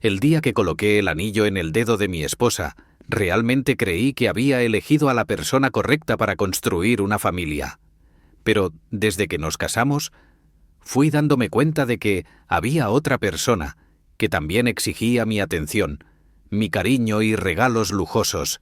El día que coloqué el anillo en el dedo de mi esposa, realmente creí que había elegido a la persona correcta para construir una familia. Pero desde que nos casamos, fui dándome cuenta de que había otra persona que también exigía mi atención, mi cariño y regalos lujosos: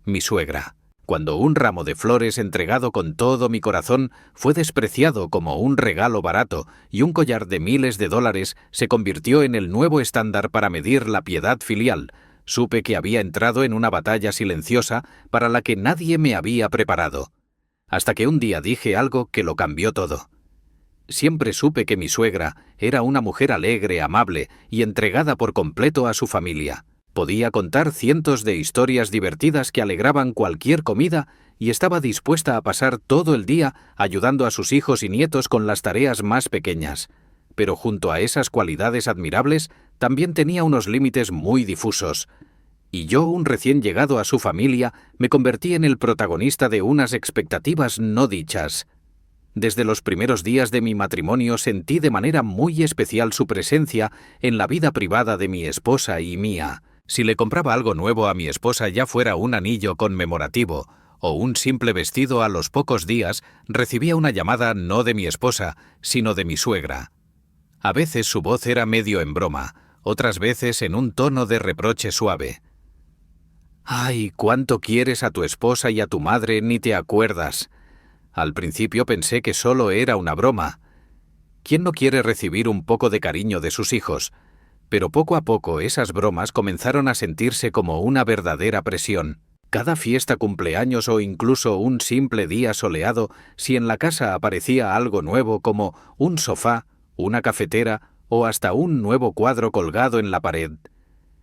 mi suegra. Cuando un ramo de flores entregado con todo mi corazón fue despreciado como un regalo barato y un collar de miles de dólares se convirtió en el nuevo estándar para medir la piedad filial, supe que había entrado en una batalla silenciosa para la que nadie me había preparado. Hasta que un día dije algo que lo cambió todo. Siempre supe que mi suegra era una mujer alegre, amable y entregada por completo a su familia. Podía contar cientos de historias divertidas que alegraban cualquier comida y estaba dispuesta a pasar todo el día ayudando a sus hijos y nietos con las tareas más pequeñas. Pero junto a esas cualidades admirables, también tenía unos límites muy difusos. Y yo, un recién llegado a su familia, me convertí en el protagonista de unas expectativas no dichas. Desde los primeros días de mi matrimonio sentí de manera muy especial su presencia en la vida privada de mi esposa y mía. Si le compraba algo nuevo a mi esposa, ya fuera un anillo conmemorativo o un simple vestido, a los pocos días recibía una llamada no de mi esposa, sino de mi suegra. A veces su voz era medio en broma, otras veces en un tono de reproche suave. «Ay, cuánto quieres a tu esposa y a tu madre, ni te acuerdas». Al principio pensé que solo era una broma. ¿Quién no quiere recibir un poco de cariño de sus hijos? Pero poco a poco esas bromas comenzaron a sentirse como una verdadera presión. Cada fiesta, cumpleaños o incluso un simple día soleado, si en la casa aparecía algo nuevo como un sofá, una cafetera o hasta un nuevo cuadro colgado en la pared,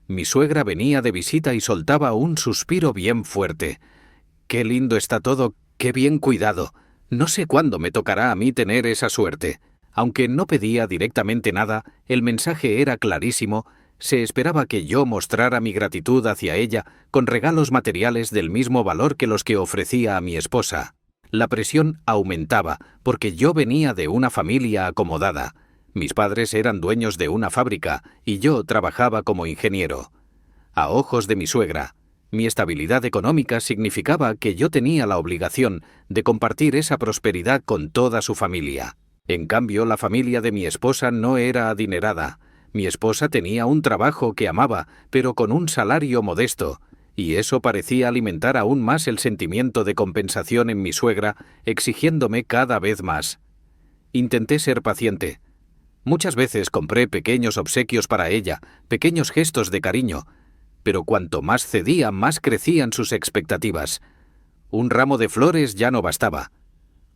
mi suegra venía de visita y soltaba un suspiro bien fuerte. «Qué lindo está todo, qué bien cuidado. No sé cuándo me tocará a mí tener esa suerte». Aunque no pedía directamente nada, el mensaje era clarísimo: se esperaba que yo mostrara mi gratitud hacia ella con regalos materiales del mismo valor que los que ofrecía a mi esposa. La presión aumentaba porque yo venía de una familia acomodada. Mis padres eran dueños de una fábrica y yo trabajaba como ingeniero. A ojos de mi suegra, mi estabilidad económica significaba que yo tenía la obligación de compartir esa prosperidad con toda su familia. En cambio, la familia de mi esposa no era adinerada. Mi esposa tenía un trabajo que amaba, pero con un salario modesto, y eso parecía alimentar aún más el sentimiento de compensación en mi suegra, exigiéndome cada vez más. Intenté ser paciente. Muchas veces compré pequeños obsequios para ella, pequeños gestos de cariño, pero cuanto más cedía, más crecían sus expectativas. Un ramo de flores ya no bastaba.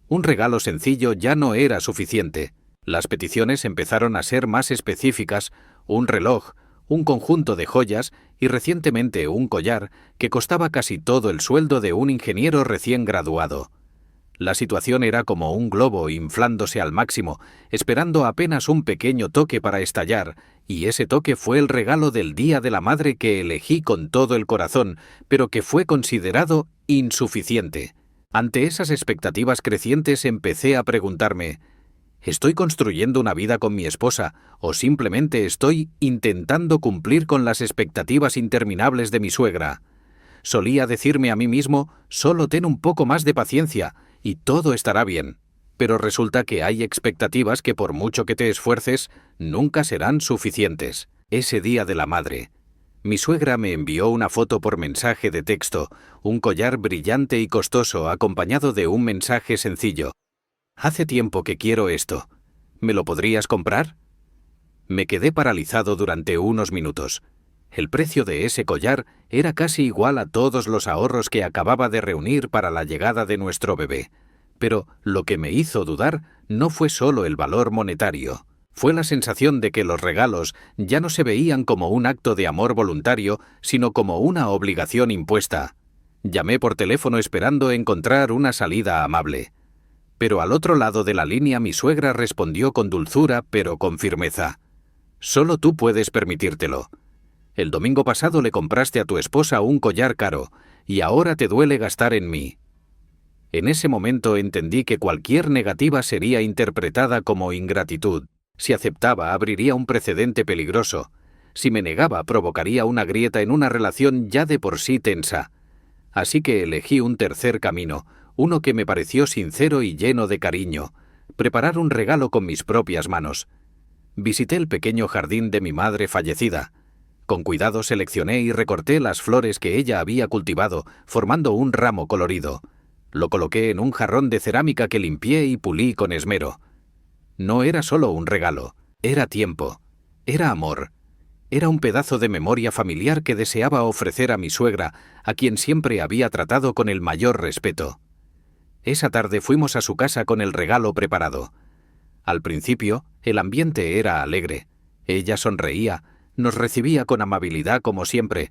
Un regalo sencillo ya no era suficiente. Las peticiones empezaron a ser más específicas: un reloj, un conjunto de joyas y recientemente un collar que costaba casi todo el sueldo de un ingeniero recién graduado. La situación era como un globo inflándose al máximo, esperando apenas un pequeño toque para estallar, y ese toque fue el regalo del Día de la Madre que elegí con todo el corazón, pero que fue considerado insuficiente. Ante esas expectativas crecientes empecé a preguntarme: ¿estoy construyendo una vida con mi esposa o simplemente estoy intentando cumplir con las expectativas interminables de mi suegra? Solía decirme a mí mismo: solo ten un poco más de paciencia y todo estará bien. Pero resulta que hay expectativas que, por mucho que te esfuerces, nunca serán suficientes. Ese Día de la Madre, mi suegra me envió una foto por mensaje de texto, un collar brillante y costoso acompañado de un mensaje sencillo: «Hace tiempo que quiero esto. ¿Me lo podrías comprar?». Me quedé paralizado durante unos minutos. El precio de ese collar era casi igual a todos los ahorros que acababa de reunir para la llegada de nuestro bebé. Pero lo que me hizo dudar no fue solo el valor monetario. Fue la sensación de que los regalos ya no se veían como un acto de amor voluntario, sino como una obligación impuesta. Llamé por teléfono esperando encontrar una salida amable. Pero al otro lado de la línea mi suegra respondió con dulzura, pero con firmeza: «Solo tú puedes permitírtelo. El domingo pasado le compraste a tu esposa un collar caro, y ahora te duele gastar en mí». En ese momento entendí que cualquier negativa sería interpretada como ingratitud. Si aceptaba, abriría un precedente peligroso. Si me negaba, provocaría una grieta en una relación ya de por sí tensa. Así que elegí un tercer camino, uno que me pareció sincero y lleno de cariño: preparar un regalo con mis propias manos. Visité el pequeño jardín de mi madre fallecida. Con cuidado seleccioné y recorté las flores que ella había cultivado, formando un ramo colorido. Lo coloqué en un jarrón de cerámica que limpié y pulí con esmero. No era solo un regalo, era tiempo, era amor. Era un pedazo de memoria familiar que deseaba ofrecer a mi suegra, a quien siempre había tratado con el mayor respeto. Esa tarde fuimos a su casa con el regalo preparado. Al principio, el ambiente era alegre. Ella sonreía, nos recibía con amabilidad como siempre,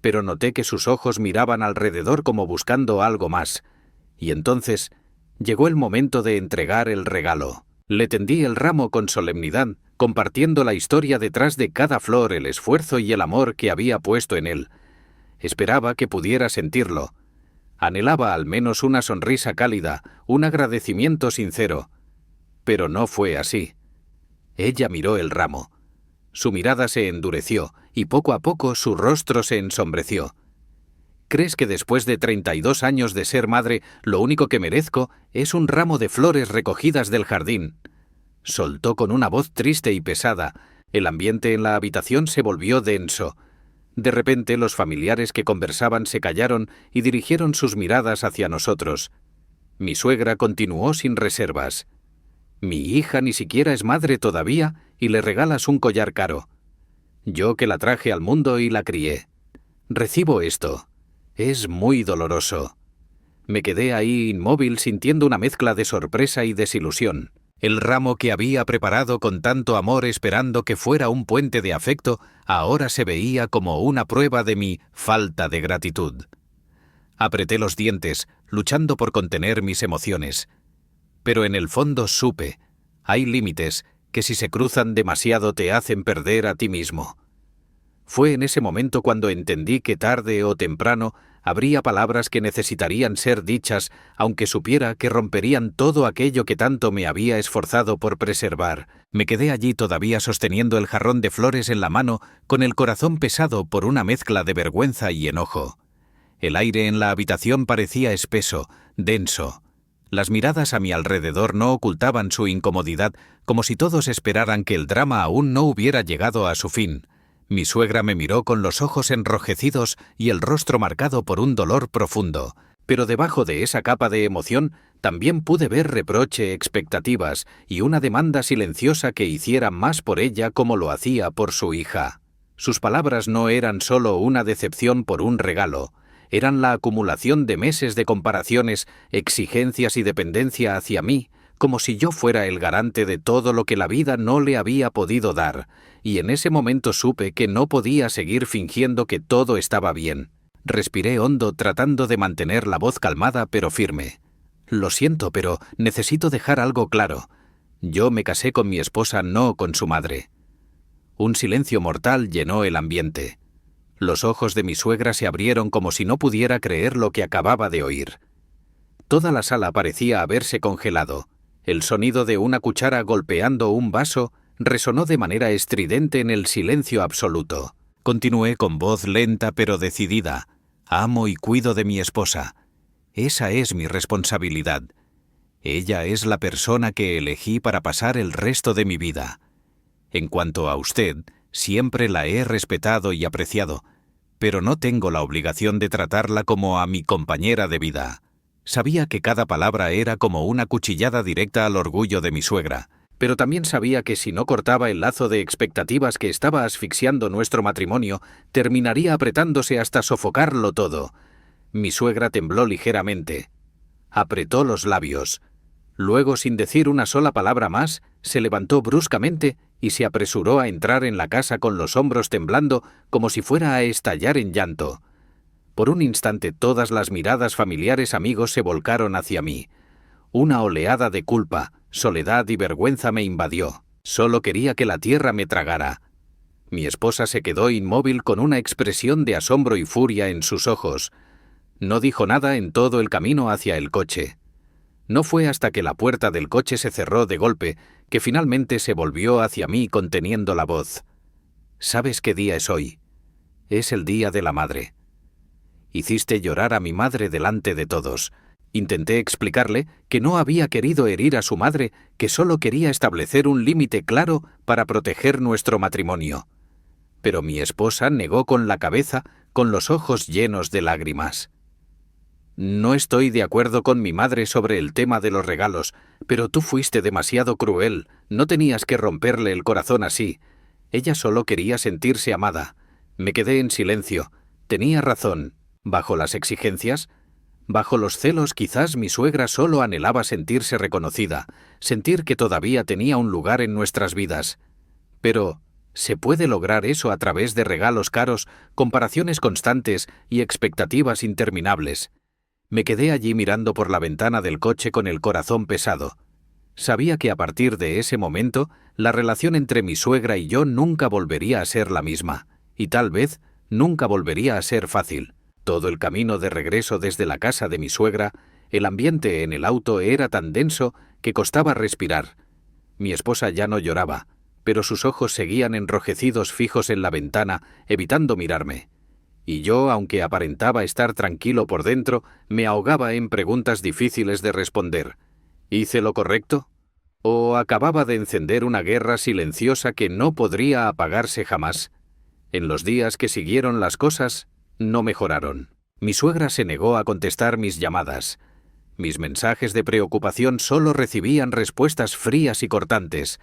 pero noté que sus ojos miraban alrededor como buscando algo más. Y entonces llegó el momento de entregar el regalo. Le tendí el ramo con solemnidad, compartiendo la historia detrás de cada flor, el esfuerzo y el amor que había puesto en él. Esperaba que pudiera sentirlo. Anhelaba al menos una sonrisa cálida, un agradecimiento sincero. Pero no fue así. Ella miró el ramo. Su mirada se endureció y poco a poco su rostro se ensombreció. ¿Crees que después de 32 años de ser madre, lo único que merezco es un ramo de flores recogidas del jardín? Soltó con una voz triste y pesada. El ambiente en la habitación se volvió denso. De repente los familiares que conversaban se callaron y dirigieron sus miradas hacia nosotros. Mi suegra continuó sin reservas. Mi hija ni siquiera es madre todavía y le regalas un collar caro. Yo que la traje al mundo y la crié. Recibo esto. Es muy doloroso. Me quedé ahí inmóvil sintiendo una mezcla de sorpresa y desilusión. El ramo que había preparado con tanto amor esperando que fuera un puente de afecto, ahora se veía como una prueba de mi falta de gratitud. Apreté los dientes, luchando por contener mis emociones. Pero en el fondo supe, hay límites que si se cruzan demasiado te hacen perder a ti mismo. Fue en ese momento cuando entendí que tarde o temprano habría palabras que necesitarían ser dichas, aunque supiera que romperían todo aquello que tanto me había esforzado por preservar. Me quedé allí todavía sosteniendo el jarrón de flores en la mano, con el corazón pesado por una mezcla de vergüenza y enojo. El aire en la habitación parecía espeso, denso. Las miradas a mi alrededor no ocultaban su incomodidad, como si todos esperaran que el drama aún no hubiera llegado a su fin. Mi suegra me miró con los ojos enrojecidos y el rostro marcado por un dolor profundo, pero debajo de esa capa de emoción también pude ver reproche, expectativas y una demanda silenciosa que hiciera más por ella como lo hacía por su hija. Sus palabras no eran solo una decepción por un regalo, eran la acumulación de meses de comparaciones, exigencias y dependencia hacia mí, como si yo fuera el garante de todo lo que la vida no le había podido dar, y en ese momento supe que no podía seguir fingiendo que todo estaba bien. Respiré hondo tratando de mantener la voz calmada pero firme. Lo siento, pero necesito dejar algo claro. Yo me casé con mi esposa, no con su madre. Un silencio mortal llenó el ambiente. Los ojos de mi suegra se abrieron como si no pudiera creer lo que acababa de oír. Toda la sala parecía haberse congelado. El sonido de una cuchara golpeando un vaso resonó de manera estridente en el silencio absoluto. Continué con voz lenta pero decidida. Amo y cuido de mi esposa. Esa es mi responsabilidad. Ella es la persona que elegí para pasar el resto de mi vida. En cuanto a usted, siempre la he respetado y apreciado, pero no tengo la obligación de tratarla como a mi compañera de vida. Sabía que cada palabra era como una cuchillada directa al orgullo de mi suegra, pero también sabía que si no cortaba el lazo de expectativas que estaba asfixiando nuestro matrimonio, terminaría apretándose hasta sofocarlo todo. Mi suegra tembló ligeramente. Apretó los labios. Luego, sin decir una sola palabra más, se levantó bruscamente y se apresuró a entrar en la casa con los hombros temblando como si fuera a estallar en llanto. Por un instante todas las miradas familiares amigos se volcaron hacia mí. Una oleada de culpa, soledad y vergüenza me invadió. Solo quería que la tierra me tragara. Mi esposa se quedó inmóvil con una expresión de asombro y furia en sus ojos. No dijo nada en todo el camino hacia el coche. No fue hasta que la puerta del coche se cerró de golpe que finalmente se volvió hacia mí conteniendo la voz. ¿sabes qué día es hoy? Es el Día de la Madre. Hiciste llorar a mi madre delante de todos. Intenté explicarle que no había querido herir a su madre, que solo quería establecer un límite claro para proteger nuestro matrimonio. Pero mi esposa negó con la cabeza, con los ojos llenos de lágrimas. No estoy de acuerdo con mi madre sobre el tema de los regalos, pero tú fuiste demasiado cruel, no tenías que romperle el corazón así. Ella solo quería sentirse amada. Me quedé en silencio. Tenía razón. ¿Bajo las exigencias? Bajo los celos quizás mi suegra solo anhelaba sentirse reconocida, sentir que todavía tenía un lugar en nuestras vidas. Pero ¿se puede lograr eso a través de regalos caros, comparaciones constantes y expectativas interminables? Me quedé allí mirando por la ventana del coche con el corazón pesado. Sabía que a partir de ese momento, la relación entre mi suegra y yo nunca volvería a ser la misma, y tal vez nunca volvería a ser fácil. Todo el camino de regreso desde la casa de mi suegra, el ambiente en el auto era tan denso que costaba respirar. Mi esposa ya no lloraba, pero sus ojos seguían enrojecidos fijos en la ventana, evitando mirarme. Y yo, aunque aparentaba estar tranquilo por dentro, me ahogaba en preguntas difíciles de responder. ¿Hice lo correcto? ¿O acababa de encender una guerra silenciosa que no podría apagarse jamás? En los días que siguieron las cosas no mejoraron. Mi suegra se negó a contestar mis llamadas. Mis mensajes de preocupación solo recibían respuestas frías y cortantes.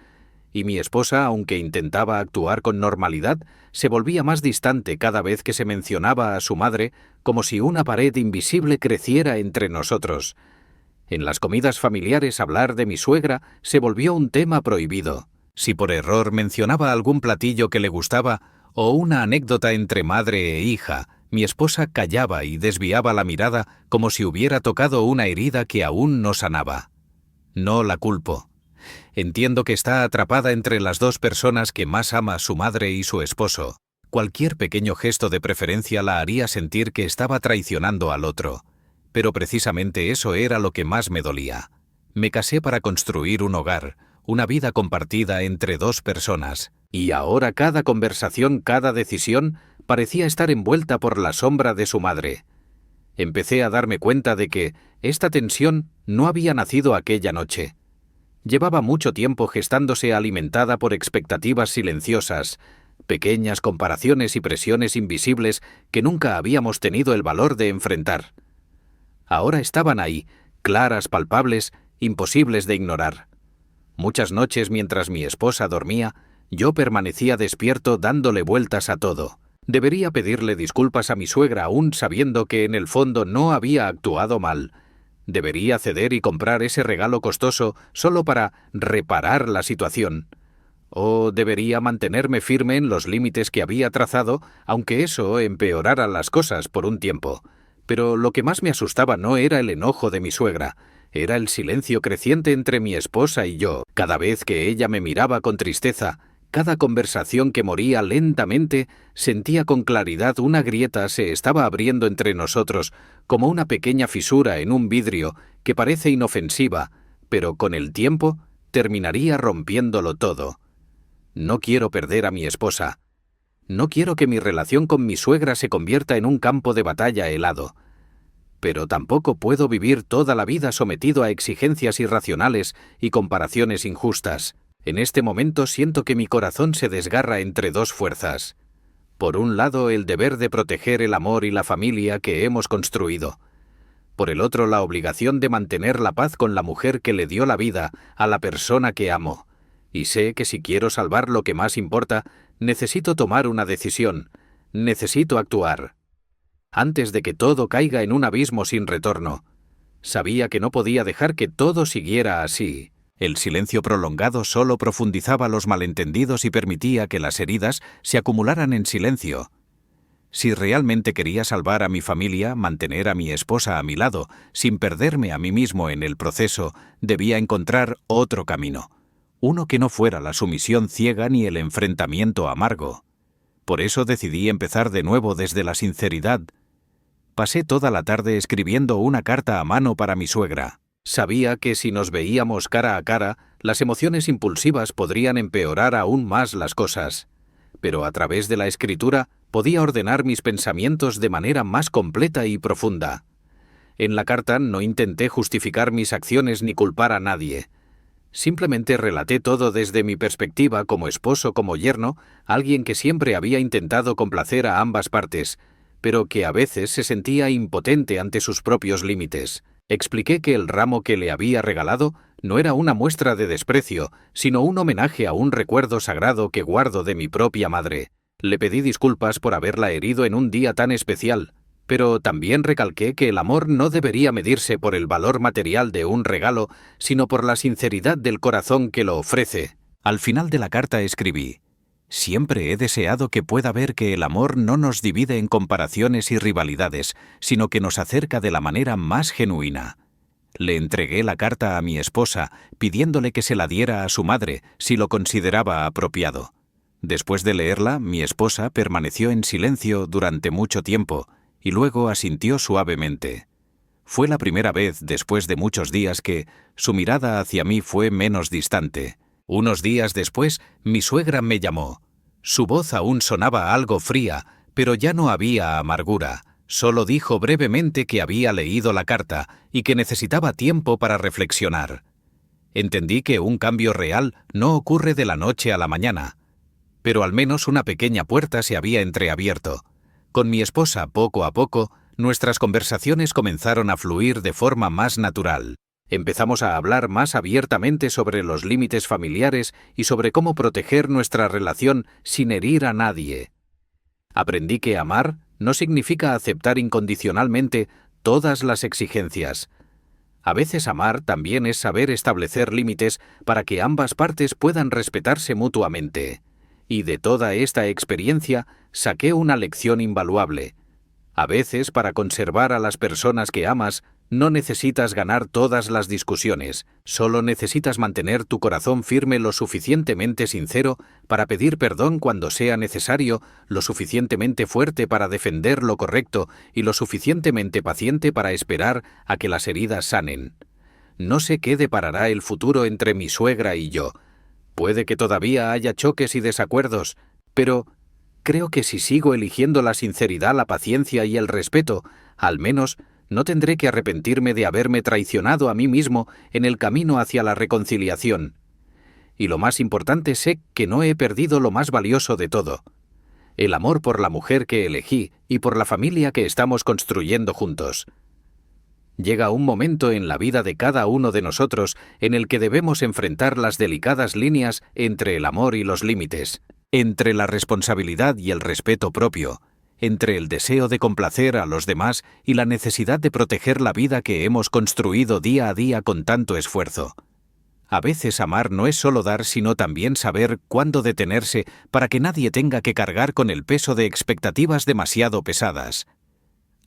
Y mi esposa, aunque intentaba actuar con normalidad, se volvía más distante cada vez que se mencionaba a su madre, como si una pared invisible creciera entre nosotros. En las comidas familiares hablar de mi suegra se volvió un tema prohibido. Si por error mencionaba algún platillo que le gustaba o una anécdota entre madre e hija, mi esposa callaba y desviaba la mirada como si hubiera tocado una herida que aún no sanaba. No la culpo. Entiendo que está atrapada entre las dos personas que más ama, su madre y su esposo. Cualquier pequeño gesto de preferencia la haría sentir que estaba traicionando al otro. Pero precisamente eso era lo que más me dolía. Me casé para construir un hogar, una vida compartida entre dos personas. Y ahora cada conversación, cada decisión, parecía estar envuelta por la sombra de su madre. Empecé a darme cuenta de que esta tensión no había nacido aquella noche. Llevaba mucho tiempo gestándose alimentada por expectativas silenciosas, pequeñas comparaciones y presiones invisibles que nunca habíamos tenido el valor de enfrentar. Ahora estaban ahí, claras, palpables, imposibles de ignorar. Muchas noches mientras mi esposa dormía, yo permanecía despierto dándole vueltas a todo. Debería pedirle disculpas a mi suegra aún sabiendo que en el fondo no había actuado mal. Debería ceder y comprar ese regalo costoso solo para reparar la situación. O debería mantenerme firme en los límites que había trazado, aunque eso empeorara las cosas por un tiempo. Pero lo que más me asustaba no era el enojo de mi suegra, era el silencio creciente entre mi esposa y yo. Cada vez que ella me miraba con tristeza, cada conversación que moría lentamente, sentía con claridad una grieta se estaba abriendo entre nosotros, como una pequeña fisura en un vidrio que parece inofensiva, pero con el tiempo terminaría rompiéndolo todo. No quiero perder a mi esposa. No quiero que mi relación con mi suegra se convierta en un campo de batalla helado. Pero tampoco puedo vivir toda la vida sometido a exigencias irracionales y comparaciones injustas. En este momento siento que mi corazón se desgarra entre dos fuerzas. Por un lado, el deber de proteger el amor y la familia que hemos construido. Por el otro, la obligación de mantener la paz con la mujer que le dio la vida a la persona que amo. Y sé que si quiero salvar lo que más importa, necesito tomar una decisión. Necesito actuar. Antes de que todo caiga en un abismo sin retorno. Sabía que no podía dejar que todo siguiera así. El silencio prolongado solo profundizaba los malentendidos y permitía que las heridas se acumularan en silencio. Si realmente quería salvar a mi familia, mantener a mi esposa a mi lado, sin perderme a mí mismo en el proceso, debía encontrar otro camino. Uno que no fuera la sumisión ciega ni el enfrentamiento amargo. Por eso decidí empezar de nuevo desde la sinceridad. Pasé toda la tarde escribiendo una carta a mano para mi suegra. Sabía que si nos veíamos cara a cara, las emociones impulsivas podrían empeorar aún más las cosas. pero a través de la escritura podía ordenar mis pensamientos de manera más completa y profunda. En la carta no intenté justificar mis acciones ni culpar a nadie. Simplemente relaté todo desde mi perspectiva como esposo, como yerno, alguien que siempre había intentado complacer a ambas partes, pero que a veces se sentía impotente ante sus propios límites. Expliqué que el ramo que le había regalado no era una muestra de desprecio, sino un homenaje a un recuerdo sagrado que guardo de mi propia madre. Le pedí disculpas por haberla herido en un día tan especial, pero también recalqué que el amor no debería medirse por el valor material de un regalo, sino por la sinceridad del corazón que lo ofrece. Al final de la carta escribí: «Siempre he deseado que pueda ver que el amor no nos divide en comparaciones y rivalidades, sino que nos acerca de la manera más genuina». Le entregué la carta a mi esposa, pidiéndole que se la diera a su madre, si lo consideraba apropiado. Después de leerla, mi esposa permaneció en silencio durante mucho tiempo, y luego asintió suavemente. Fue la primera vez, después de muchos días, que su mirada hacia mí fue menos distante. Unos días después, mi suegra me llamó. Su voz aún sonaba algo fría, pero ya no había amargura. Solo dijo brevemente que había leído la carta y que necesitaba tiempo para reflexionar. Entendí que un cambio real no ocurre de la noche a la mañana, pero al menos una pequeña puerta se había entreabierto. Con mi esposa, poco a poco, nuestras conversaciones comenzaron a fluir de forma más natural. Empezamos a hablar más abiertamente sobre los límites familiares y sobre cómo proteger nuestra relación sin herir a nadie. Aprendí que amar no significa aceptar incondicionalmente todas las exigencias. A veces amar también es saber establecer límites para que ambas partes puedan respetarse mutuamente. Y de toda esta experiencia saqué una lección invaluable. A veces, para conservar a las personas que amas, no necesitas ganar todas las discusiones, solo necesitas mantener tu corazón firme lo suficientemente sincero para pedir perdón cuando sea necesario, lo suficientemente fuerte para defender lo correcto y lo suficientemente paciente para esperar a que las heridas sanen. No sé qué deparará el futuro entre mi suegra y yo. Puede que todavía haya choques y desacuerdos, pero creo que si sigo eligiendo la sinceridad, la paciencia y el respeto, al menos no tendré que arrepentirme de haberme traicionado a mí mismo en el camino hacia la reconciliación. Y lo más importante, sé que no he perdido lo más valioso de todo: el amor por la mujer que elegí y por la familia que estamos construyendo juntos. Llega un momento en la vida de cada uno de nosotros en el que debemos enfrentar las delicadas líneas entre el amor y los límites, entre la responsabilidad y el respeto propio, entre el deseo de complacer a los demás y la necesidad de proteger la vida que hemos construido día a día con tanto esfuerzo. A veces amar no es solo dar, sino también saber cuándo detenerse para que nadie tenga que cargar con el peso de expectativas demasiado pesadas.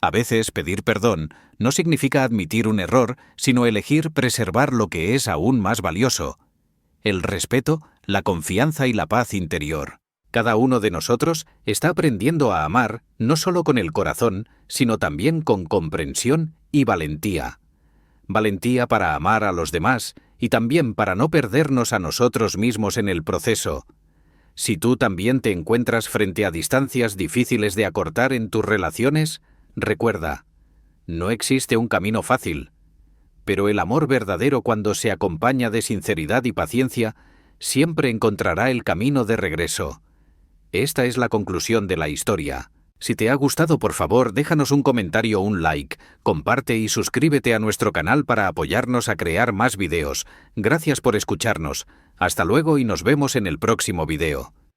A veces pedir perdón no significa admitir un error, sino elegir preservar lo que es aún más valioso: el respeto, la confianza y la paz interior. Cada uno de nosotros está aprendiendo a amar no solo con el corazón, sino también con comprensión y valentía. Valentía para amar a los demás y también para no perdernos a nosotros mismos en el proceso. Si tú también te encuentras frente a distancias difíciles de acortar en tus relaciones, recuerda, no existe un camino fácil, pero el amor verdadero, cuando se acompaña de sinceridad y paciencia, siempre encontrará el camino de regreso. Esta es la conclusión de la historia. Si te ha gustado, por favor, déjanos un comentario o un like, comparte y suscríbete a nuestro canal para apoyarnos a crear más videos. Gracias por escucharnos. Hasta luego y nos vemos en el próximo video.